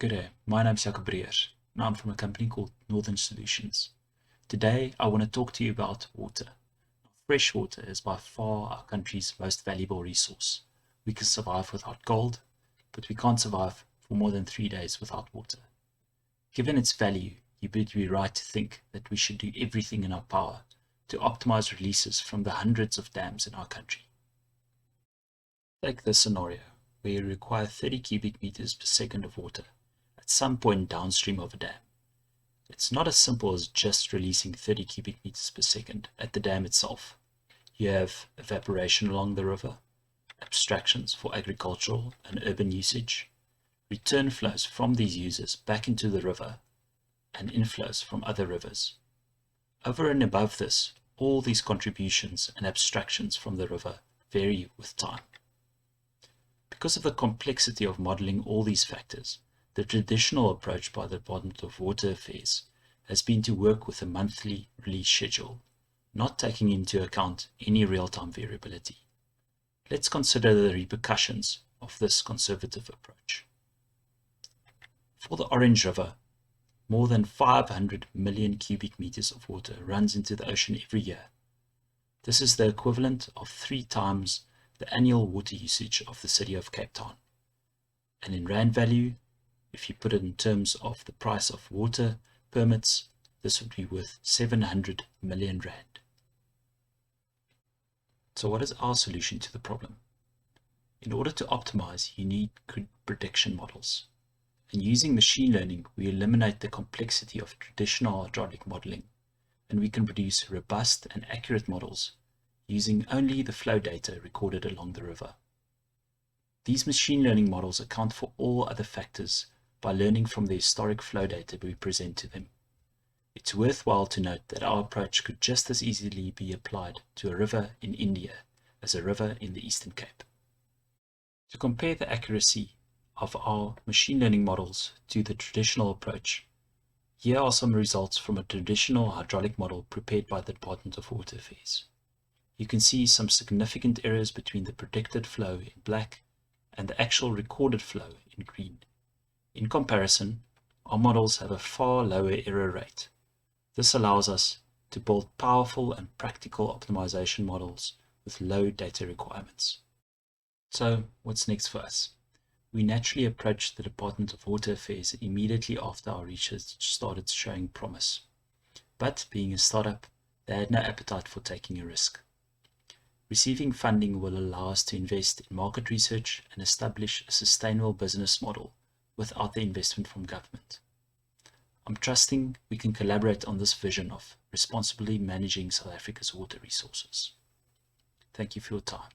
Good day, my name's Jacob Breers, and I'm from a company called Northern Solutions. Today, I want to talk to you about water. Fresh water is by far our country's most valuable resource. We can survive without gold, but we can't survive for more than 3 days without water. Given its value, you would be right to think that we should do everything in our power to optimize releases from the hundreds of dams in our country. Take this scenario, where you require 30 cubic meters per second of water at some point downstream of a dam. It's not as simple as just releasing 30 cubic meters per second at the dam itself. You have evaporation along the river, abstractions for agricultural and urban usage, return flows from these users back into the river, and inflows from other rivers. Over and above this, all these contributions and abstractions from the river vary with time. Because of the complexity of modeling all these factors, the traditional approach by the Department of Water Affairs has been to work with a monthly release schedule, not taking into account any real-time variability. Let's consider the repercussions of this conservative approach. For the Orange River, more than 500 million cubic meters of water runs into the ocean every year. This is the equivalent of 3 times the annual water usage of the city of Cape Town. And in rand value, if you put it in terms of the price of water permits, this would be worth 700 million rand. So what is our solution to the problem? In order to optimize, you need good prediction models. And using machine learning, we eliminate the complexity of traditional hydraulic modeling, and we can produce robust and accurate models using only the flow data recorded along the river. These machine learning models account for all other factors by learning from the historic flow data we present to them. It's worthwhile to note that our approach could just as easily be applied to a river in India as a river in the Eastern Cape. To compare the accuracy of our machine learning models to the traditional approach, here are some results from a traditional hydraulic model prepared by the Department of Water Affairs. You can see some significant errors between the predicted flow in black and the actual recorded flow in green. In comparison, our models have a far lower error rate. This allows us to build powerful and practical optimization models with low data requirements. So, what's next for us? We naturally approached the Department of Water Affairs immediately after our research started showing promise. But being a startup, they had no appetite for taking a risk. Receiving funding will allow us to invest in market research and establish a sustainable business model without the investment from government. I'm trusting we can collaborate on this vision of responsibly managing South Africa's water resources. Thank you for your time.